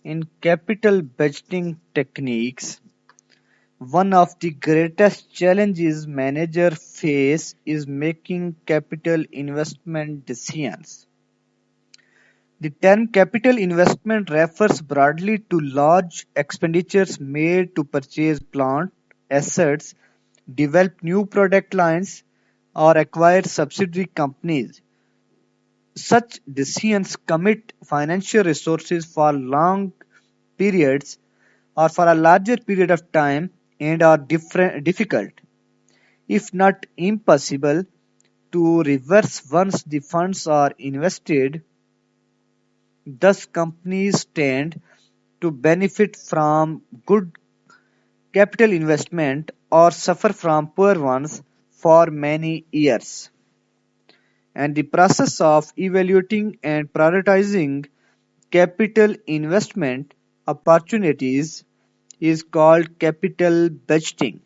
In capital budgeting techniques, one of the greatest challenges managers face is making capital investment decisions. The term capital investment refers broadly to large expenditures made to purchase plant, assets, develop new product lines, or acquire subsidiary companies. Such decisions commit financial resources for long periods or for a larger period of time and are difficult, if not impossible, to reverse once the funds are invested. Thus, companies tend to benefit from good capital investment or suffer from poor ones for many years. And the process of evaluating and prioritizing capital investment opportunities is called capital budgeting.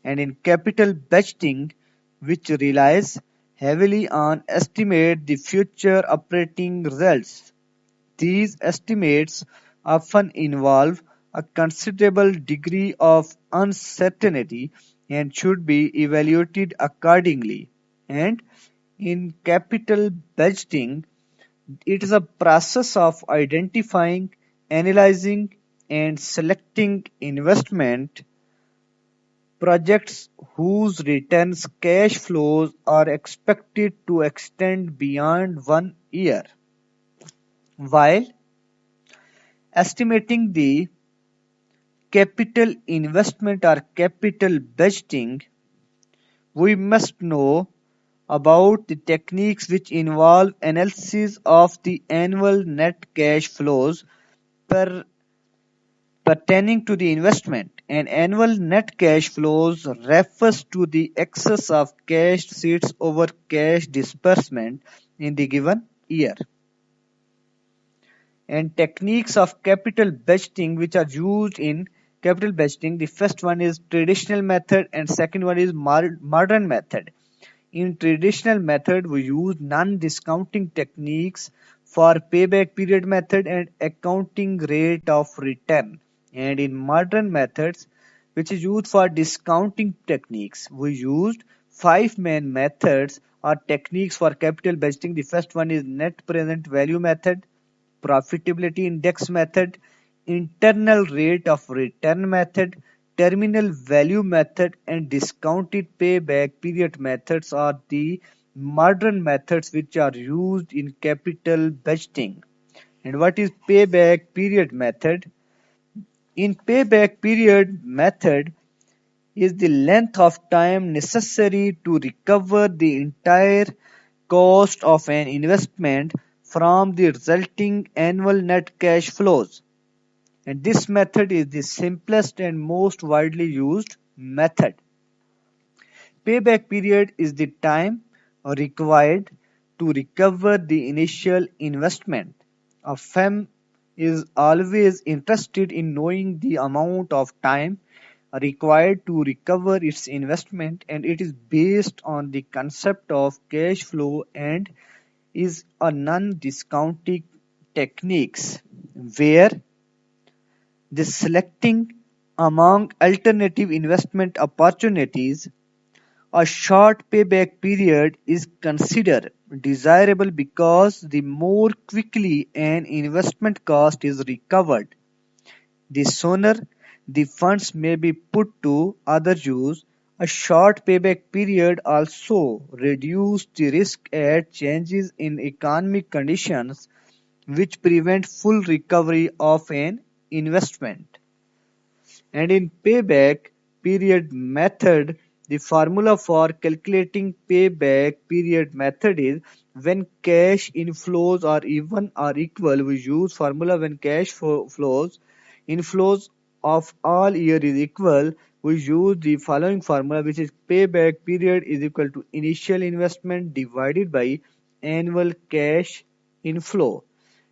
And in capital budgeting, which relies heavily on estimate the future operating results, these estimates often involve a considerable degree of uncertainty and should be evaluated accordingly. And in capital budgeting, it is a process of identifying, analyzing, and selecting investment projects whose returns cash flows are expected to extend beyond 1 year. While estimating the capital investment or capital budgeting, we must know about the techniques which involve analysis of the annual net cash flows per pertaining to the investment. And annual net cash flows refers to the excess of cash receipts over cash disbursement in the given year. And techniques of capital budgeting which are used in capital budgeting, the first one is traditional method and second one is modern method. In traditional method, we use non-discounting techniques for payback period method and accounting rate of return. And in modern methods, which is used for discounting techniques, we used 5 main methods or techniques for capital budgeting. The first one is net present value method, profitability index method, internal rate of return method, terminal value method, and discounted payback period methods are the modern methods which are used in capital budgeting. And what is payback period method? In payback period method is the length of time necessary to recover the entire cost of an investment from the resulting annual net cash flows. And this method is the simplest and most widely used method. Payback period is the time required to recover the initial investment. A firm is always interested in knowing the amount of time required to recover its investment, and it is based on the concept of cash flow and is a non-discounting techniques where the selecting among alternative investment opportunities, a short payback period is considered desirable because the more quickly an investment cost is recovered, the sooner the funds may be put to other use. A short payback period also reduces the risk at changes in economic conditions which prevent full recovery of an investment. And in payback period method, the formula for calculating payback period method is when cash inflows are even or equal. We use formula when cash flows inflows of all year is equal. We use the following formula, which is payback period is equal to initial investment divided by annual cash inflow.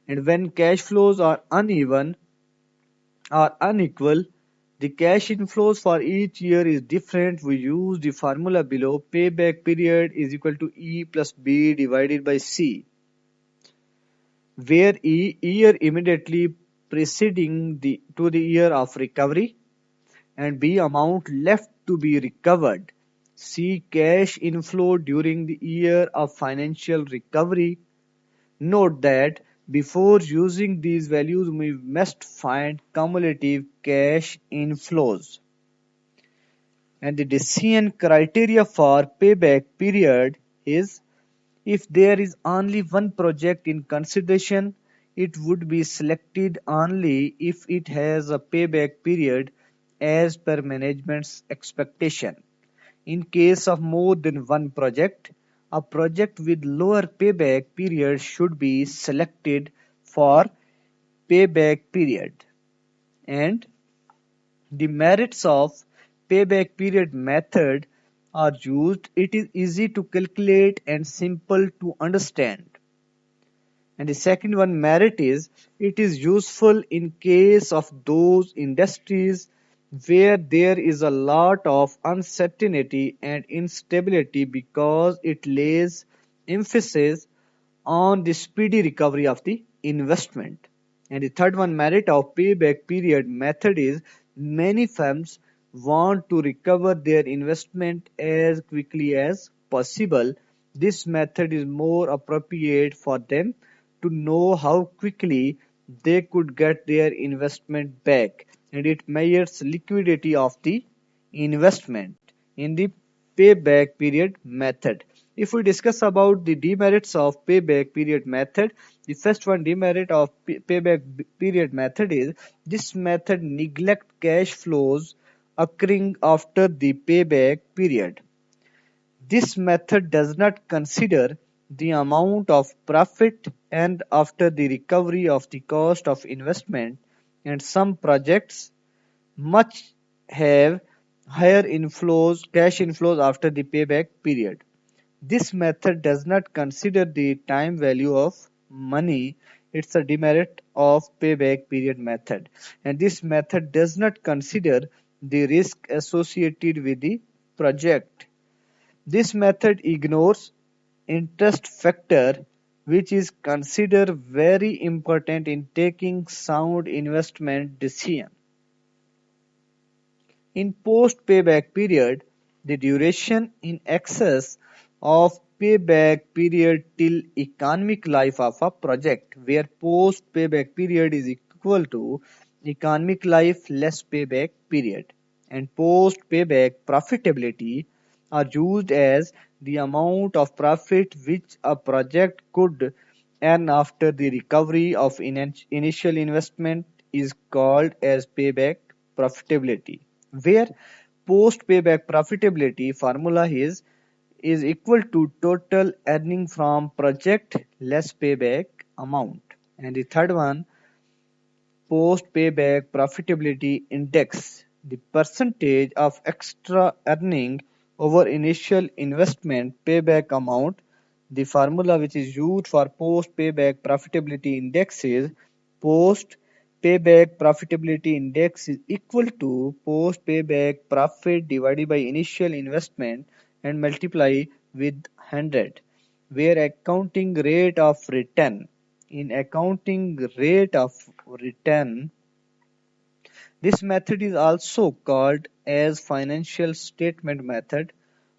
And when cash flows are uneven or unequal, the cash inflows for each year is different. We use the formula below. Payback period is equal to E plus B divided by C, where E year immediately preceding the year of recovery, and B. Amount left to be recovered. C. Cash inflow during the year of financial recovery. Note that before using these values, we must find cumulative cash inflows. And the decision criteria for payback period is: if there is only one project in consideration, it would be selected only if it has a payback period as per management's expectation. In case of more than one project, a project with lower payback period should be selected for payback period. And the merits of payback period method are used. It is easy to calculate and simple to understand. And the second one merit is it is useful in case of those industries where there is a lot of uncertainty and instability, because it lays emphasis on the speedy recovery of the investment. And the third one merit of payback period method is many firms want to recover their investment as quickly as possible. This method is more appropriate for them to know how quickly they could get their investment back, and it measures liquidity of the investment in the payback period method. If we discuss about the demerits of payback period method, the first one demerit of payback period method is this method neglect cash flows occurring after the payback period. This method does not consider the amount of profit and after the recovery of the cost of investment, and some projects much have higher cash inflows after the payback period. This method does not consider the time value of money. It's a demerit of payback period method. And this method does not consider the risk associated with the project. This method ignores interest factor, which is considered very important in taking sound investment decision. In post-payback period, the duration in excess of payback period till economic life of a project, where post-payback period is equal to economic life less payback period. And post-payback profitability are used as the amount of profit which a project could earn after the recovery of initial investment is called as payback profitability, where post payback profitability formula is equal to total earning from project less payback amount. And the third one, post payback profitability index, the percentage of extra earning over initial investment payback amount. The formula which is used for post payback profitability index is post payback profitability index is equal to post payback profit divided by initial investment and multiply with 100, where accounting rate of return. In accounting rate of return, this method is also called as financial statement method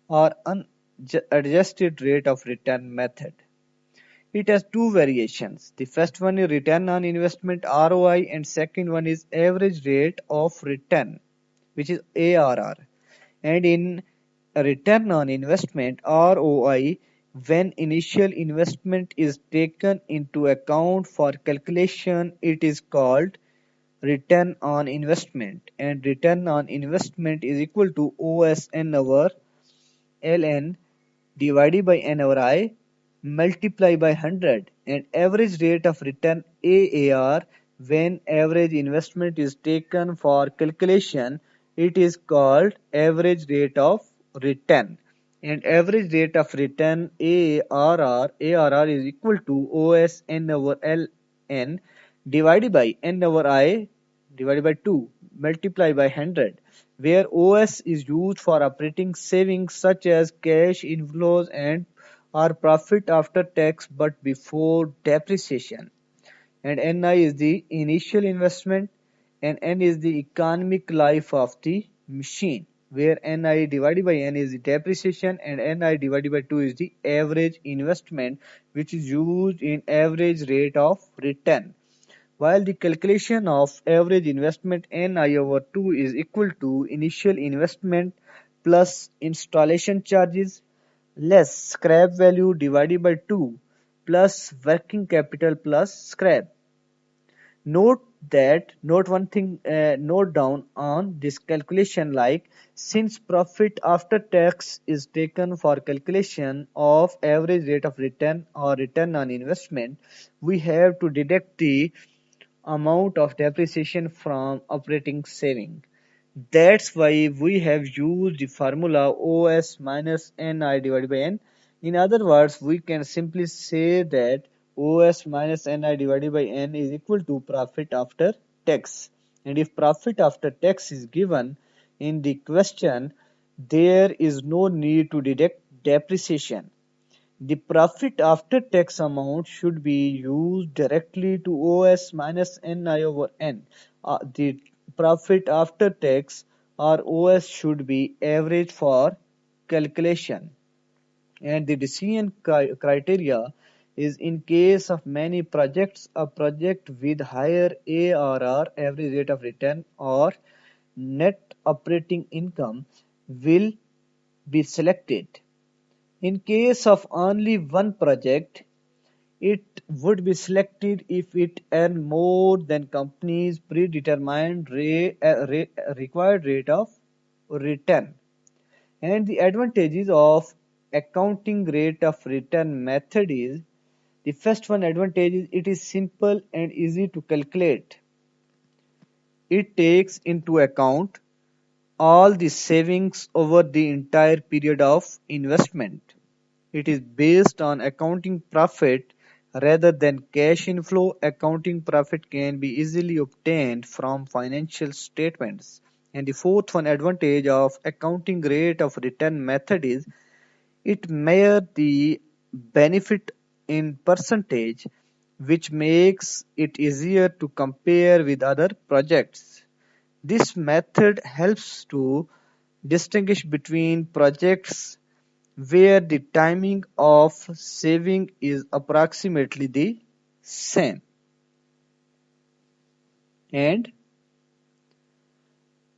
or unadjusted rate of return method. It has two variations. The first one is return on investment ROI, and second one is average rate of return, which is ARR. And in return on investment ROI, when initial investment is taken into account for calculation, it is called return on investment, and return on investment is equal to OSN over ln divided by n over I multiply by 100, and average rate of return AAR. When average investment is taken for calculation, it is called average rate of return, and average rate of return ARR is equal to OSN over LN divided by n over I divided by 2 multiply by 100, where OS is used for operating savings such as cash inflows and or profit after tax but before depreciation. and Ni is the initial investment, and N is the economic life of the machine, where Ni divided by N is the depreciation and Ni divided by 2 is the average investment, which is used in average rate of return. While the calculation of average investment Ni over 2 is equal to initial investment plus installation charges less scrap value divided by 2 plus working capital plus scrap. Note down on this calculation, like since profit after tax is taken for calculation of average rate of return or return on investment, we have to deduct the amount of depreciation from operating saving. That's why we have used the formula OS minus NI divided by N. In other words, we can simply say that OS minus NI divided by N is equal to profit after tax. And if profit after tax is given in the question, there is no need to deduct depreciation. The profit after tax amount should be used directly to OS minus NI over N. The profit after tax or OS should be average for calculation. And the decision criteria is in case of many projects, a project with higher ARR, average rate of return, or net operating income will be selected. In case of only one project, it would be selected if it earned more than company's predetermined required rate of return. And the advantages of accounting rate of return method is, the first one advantage is it is simple and easy to calculate. It takes into account all the savings over the entire period of investment. It is based on accounting profit rather than cash inflow. Accounting profit can be easily obtained from financial statements. And the fourth one advantage of accounting rate of return method is it measures the benefit in percentage, which makes it easier to compare with other projects. This method helps to distinguish between projects where the timing of saving is approximately the same. And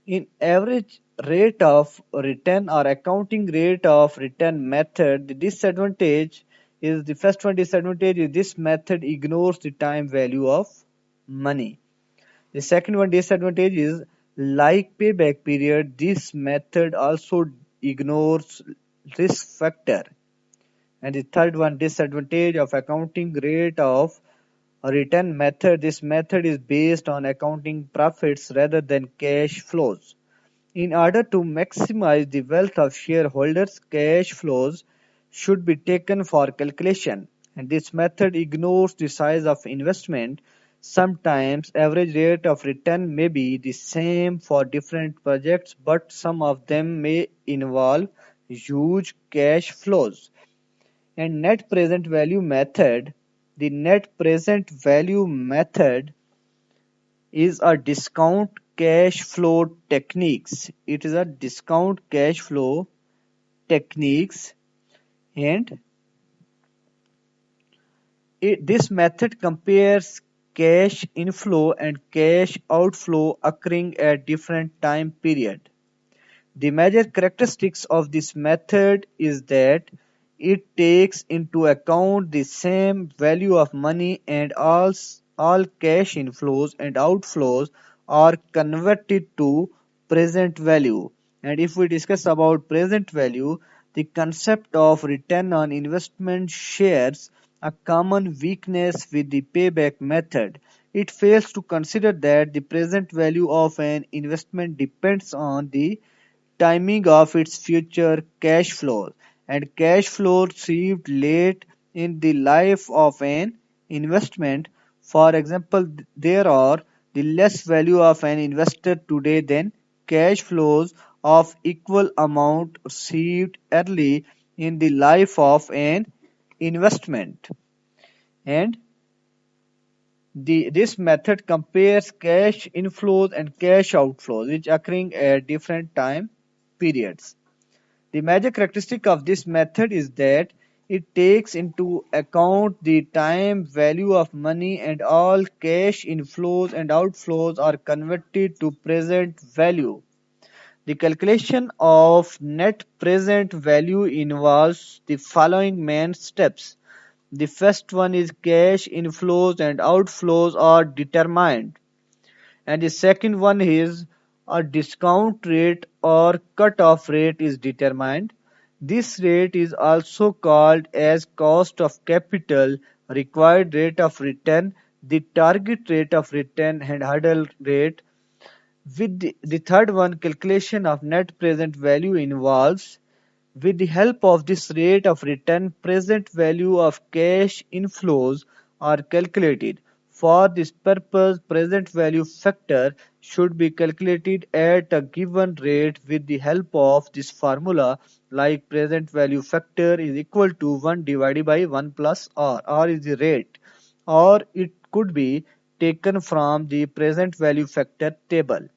in average rate of return or accounting rate of return method, the disadvantage is, the first one disadvantage is this method ignores the time value of money. The second one disadvantage is, like payback period, this method also ignores risk factor. And the third one disadvantage of accounting rate of return method, this method is based on accounting profits rather than cash flows. In order to maximize the wealth of shareholders, cash flows should be taken for calculation, and this method ignores the size of investment. Sometimes average rate of return may be the same for different projects, but some of them may involve huge cash flows. And net present value method, the net present value method is a discount cash flow techniques. It is a discount cash flow techniques, and this method compares cash inflow and cash outflow occurring at different time period. The major characteristics of this method is that it takes into account the same value of money, and all cash inflows and outflows are converted to present value. And if we discuss about present value, the concept of return on investment shares a common weakness with the payback method. It fails to consider that the present value of an investment depends on the timing of its future cash flows, and cash flow received late in the life of an investment. For example, there are the less value of an investor today than cash flows of equal amount received early in the life of an investment. And This method compares cash inflows and cash outflows which occurring at different time periods. The major characteristic of this method is that it takes into account the time value of money and all cash inflows and outflows are converted to present value. The calculation of net present value involves the following main steps. The first one is cash inflows and outflows are determined. And the second one is a discount rate or cut-off rate is determined. This rate is also called as cost of capital, required rate of return, the target rate of return and hurdle rate. With the third one, calculation of net present value involves with the help of this rate of return, present value of cash inflows are calculated. For this purpose, present value factor should be calculated at a given rate with the help of this formula like present value factor is equal to 1 divided by 1 plus R. R is the rate, or it could be taken from the present value factor table,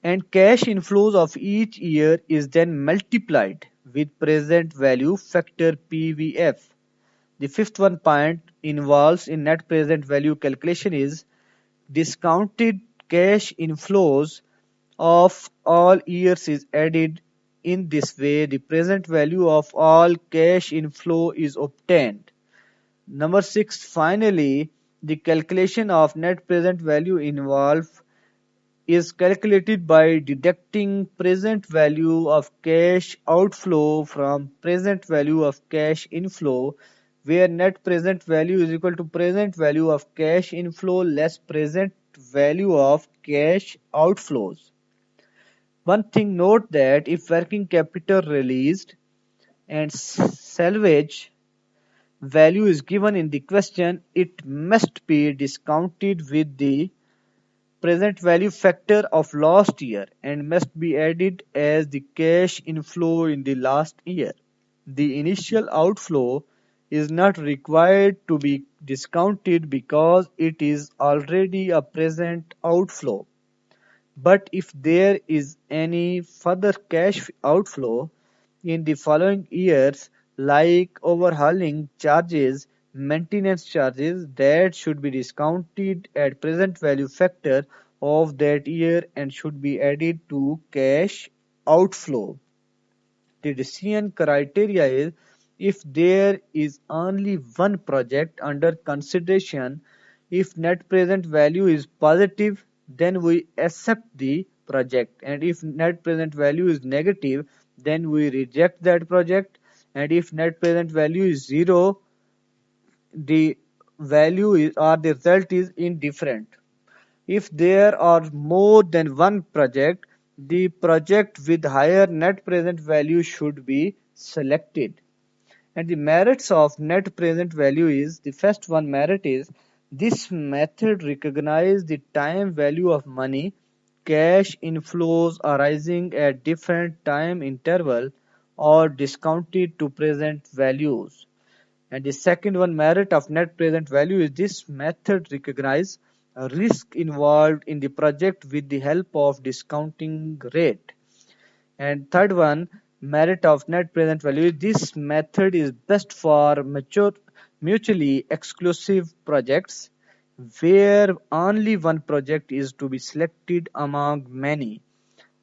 and cash inflows of each year is then multiplied with present value factor PVF. The fifth one point involves in net present value calculation is discounted cash inflows of all years is added. In this way, the present value of all cash inflow is obtained. Number 6, finally, the calculation of net present value involves is calculated by deducting present value of cash outflow from present value of cash inflow, where net present value is equal to present value of cash inflow less present value of cash outflows. One thing, note that if working capital released and salvage value is given in the question, it must be discounted with the present value factor of last year and must be added as the cash inflow in the last year. The initial outflow is not required to be discounted because it is already a present outflow. But if there is any further cash outflow in the following years, like overhauling charges, maintenance charges, that should be discounted at present value factor of that year and should be added to cash outflow. The decision criteria is if there is only one project under consideration, if net present value is positive, then we accept the project, and if net present value is negative, then we reject that project, and if net present value is zero, the value is, or the result is indifferent. If there are more than one project, the project with higher net present value should be selected. And the merits of net present value is, the first one merit is this method recognizes the time value of money, cash inflows arising at different time interval or discounted to present values. And the second one merit of net present value is this method recognizes a risk involved in the project with the help of discounting rate. And third one merit of net present value is this method is best for mutually exclusive projects where only one project is to be selected among many.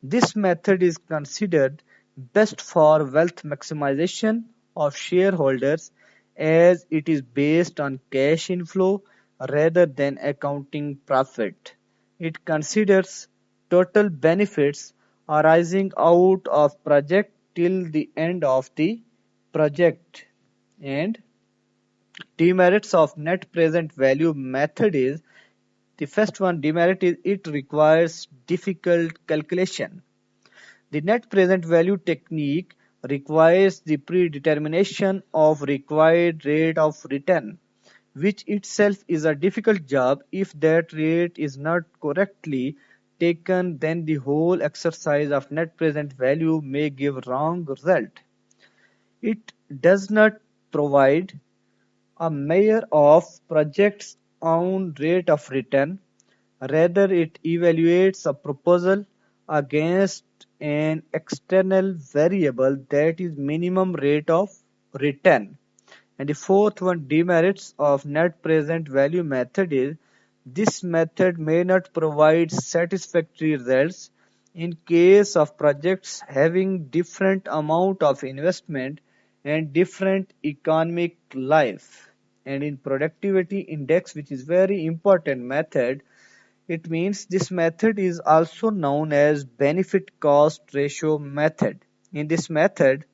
This method is considered best for wealth maximization of shareholders as it is based on cash inflow rather than accounting profit. It considers total benefits arising out of project till the end of the project. And demerits of net present value method is, the first one demerit is it requires difficult calculation. The net present value technique requires the predetermination of required rate of return, which itself is a difficult job. If that rate is not correctly taken, then the whole exercise of net present value may give wrong result. It does not provide a measure of project's own rate of return. Rather, it evaluates a proposal against an external variable that is minimum rate of return. And the fourth one, demerits of net present value method is this method may not provide satisfactory results in case of projects having different amount of investment and different economic life. And in productivity index, which is very important method, it means this method is also known as benefit cost ratio method. In this method,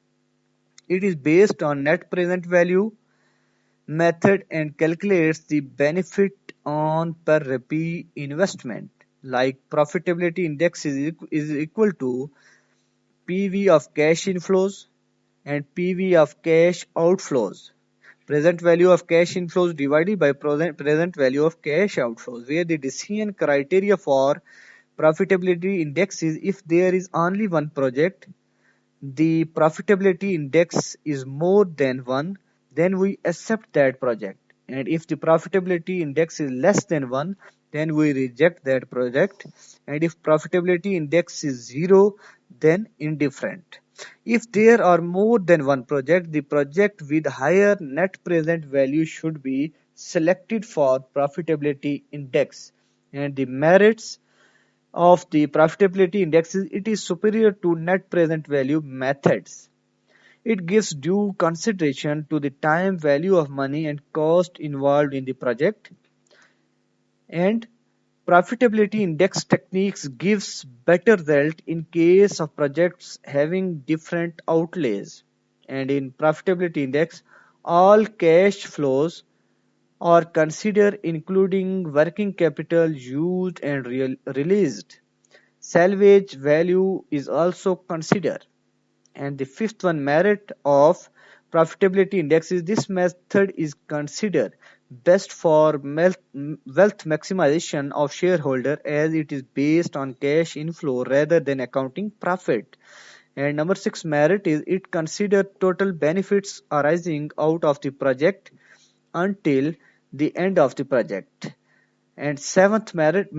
it is based on net present value method and calculates the benefit on per rupee investment. Like profitability index is equal to PV of cash inflows and PV of cash outflows. Present value of cash inflows divided by present value of cash outflows, where the decision criteria for profitability index is if there is only one project, the profitability index is more than 1, then we accept that project. And if the profitability index is less than 1, then we reject that project. And if profitability index is 0, then indifferent. If there are more than one project, the project with higher net present value should be selected for profitability index. And the merits of the profitability index is it is superior to net present value methods. It gives due consideration to the time value of money and cost involved in the project. And profitability index techniques gives better result in case of projects having different outlays. And in profitability index, all cash flows are considered including working capital used and released. Salvage value is also considered. And the fifth one, merit of profitability index, is this method is considered best for wealth maximization of shareholder as it is based on cash inflow rather than accounting profit. And number 6 merit is it consider total benefits arising out of the project until the end of the project. And seventh merit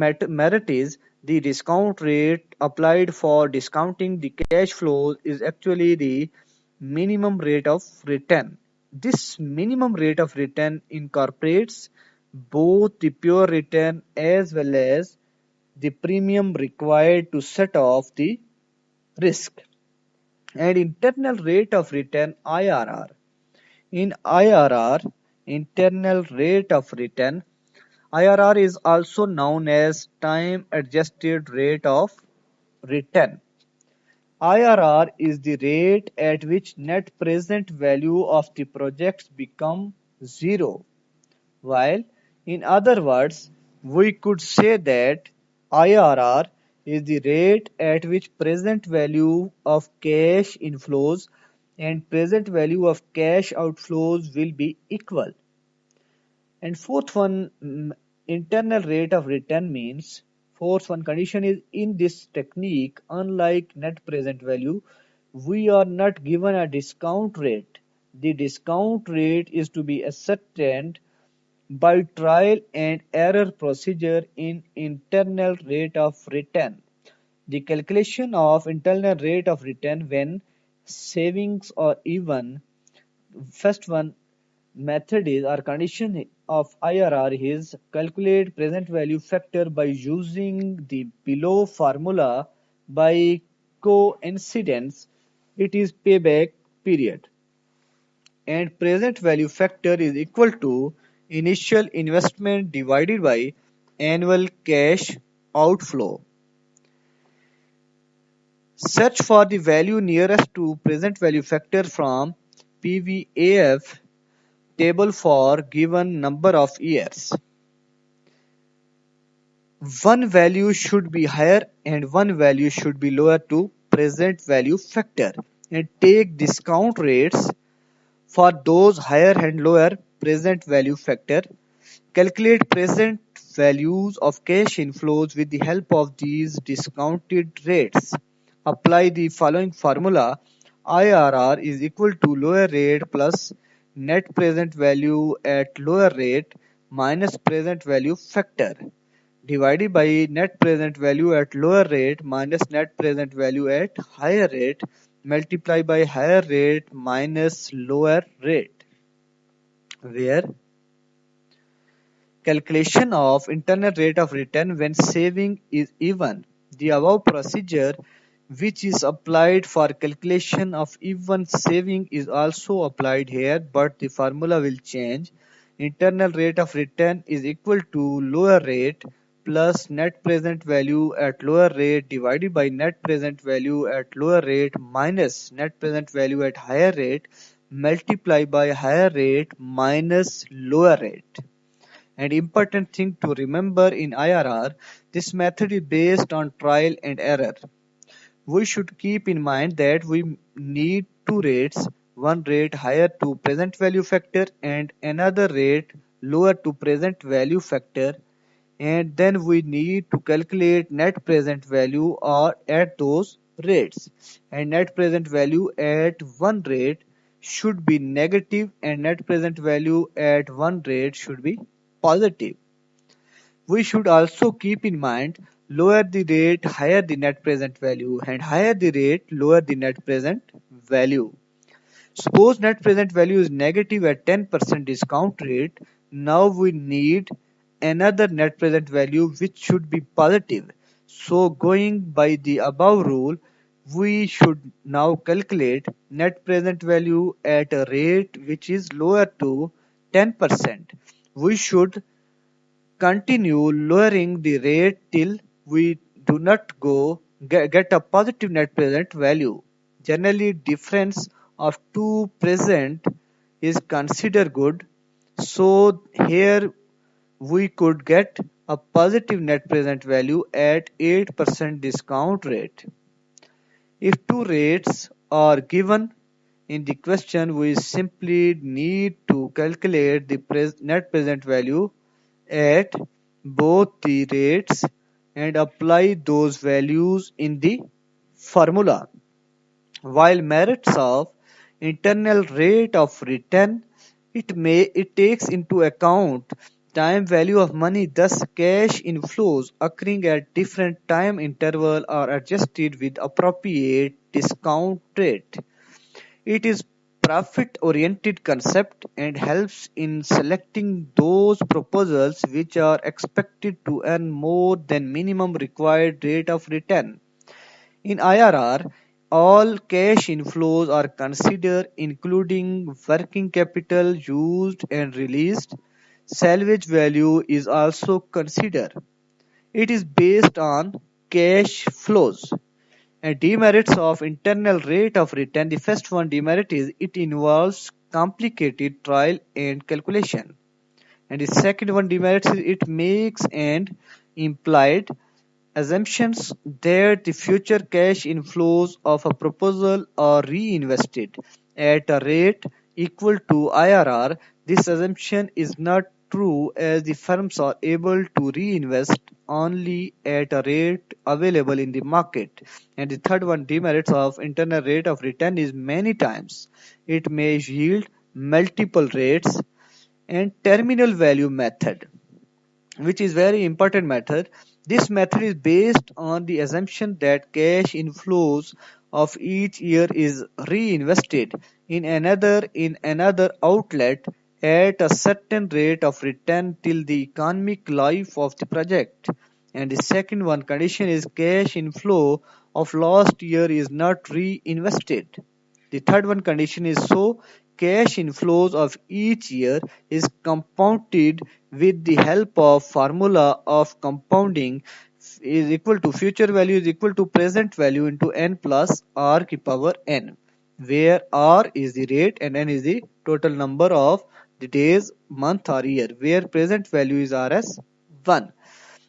is the discount rate applied for discounting the cash flows is actually the minimum rate of return. This minimum rate of return incorporates both the pure return as well as the premium required to set off the risk. And internal rate of return IRR. In IRR, internal rate of return, IRR is also known as time adjusted rate of return. IRR is the rate at which net present value of the projects become zero. While in other words, we could say that IRR is the rate at which present value of cash inflows and present value of cash outflows will be equal. And fourth one, internal rate of return means, fourth one condition is in this technique, unlike net present value, we are not given a discount rate. The discount rate is to be ascertained by trial and error procedure in internal rate of return. The calculation of internal rate of return when savings are even, first one method is or condition of IRR is calculate present value factor by using the below formula. By coincidence, it is payback period, and present value factor is equal to initial investment divided by annual cash outflow. Search for the value nearest to present value factor from PVAF table for given number of years. One value should be higher and one value should be lower to present value factor, and take discount rates for those higher and lower present value factor. Calculate present values of cash inflows with the help of these discounted rates. Apply the following formula. IRR is equal to lower rate plus net present value at lower rate minus present value factor divided by net present value at lower rate minus net present value at higher rate multiplied by higher rate minus lower rate, where calculation of internal rate of return when saving is even. The above procedure, which is applied for calculation of even saving, is also applied here, but the formula will change. Internal rate of return is equal to lower rate plus net present value at lower rate divided by net present value at lower rate minus net present value at higher rate multiplied by higher rate minus lower rate. And important thing to remember in IRR, this method is based on trial and error. We should keep in mind that we need two rates, one rate higher to present value factor and another rate lower to present value factor, and then we need to calculate net present value or at those rates, and net present value at one rate should be negative and net present value at one rate should be positive. We should also keep in mind lower the rate higher the net present value and higher the rate lower the net present value. Suppose net present value is negative at 10% discount rate. Now we need another net present value which should be positive. So going by the above rule, we should now calculate net present value at a rate which is lower to 10%. We should continue lowering the rate till we do not get a positive net present value. Generally, difference of two present is considered good. So here we could get a positive net present value at 8% discount rate. If two rates are given in the question, we simply need to calculate the net present value at both the rates and apply those values in the formula. While merits of internal rate of return, it takes into account time value of money, thus cash inflows occurring at different time interval are adjusted with appropriate discount rate. It is profit-oriented concept and helps in selecting those proposals which are expected to earn more than minimum required rate of return. In IRR, all cash inflows are considered including working capital used and released. Salvage value is also considered. It is based on cash flows. And demerits of internal rate of return. The first one demerit is it involves complicated trial and calculation. And the second one demerits is it makes and implied assumptions that the future cash inflows of a proposal are reinvested at a rate equal to IRR. This assumption is not true as the firms are able to reinvest only at a rate available in the market. And the third one, demerits of internal rate of return, is many times it may yield multiple rates. And terminal value method, which is very important method. This method is based on the assumption that cash inflows of each year is reinvested in another outlet at a certain rate of return till the economic life of the project. And the second one condition is cash inflow of last year is not reinvested. The third one condition is so cash inflows of each year is compounded with the help of formula of compounding is equal to future value is equal to present value into n plus r ki power n, where r is the rate and n is the total number of the days, month or year, where present value is r as 1.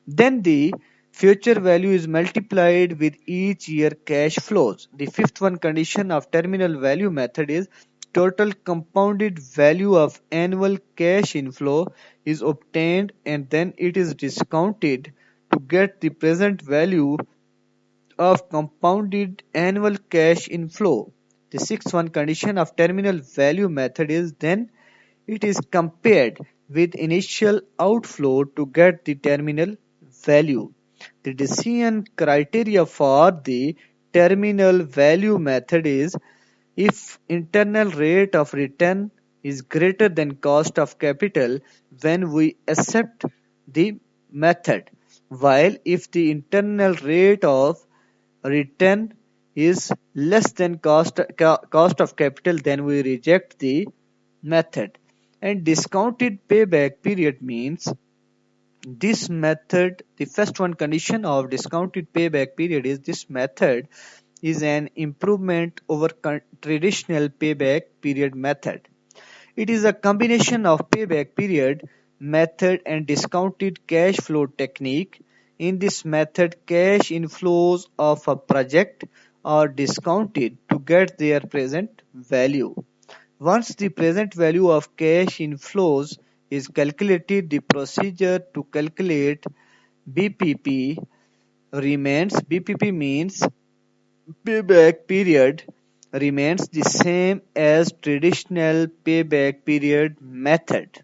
Then the future value is multiplied with each year cash flows. The fifth one condition of terminal value method is total compounded value of annual cash inflow is obtained and then it is discounted to get the present value of compounded annual cash inflow. The sixth one condition of terminal value method is then it is compared with initial outflow to get the terminal value. The decision criteria for the terminal value method is if internal rate of return is greater than cost of capital when we accept the method, while if the internal rate of return is less than cost of capital, then we reject the method. And discounted payback period means this method, the first one condition of discounted payback period is this method is an improvement over traditional payback period method. It is a combination of payback period method and discounted cash flow technique. In this method, cash inflows of a project are discounted to get their present value. Once the present value of cash inflows is calculated, the procedure to calculate BPP remains. BPP means payback period remains the same as traditional payback period method.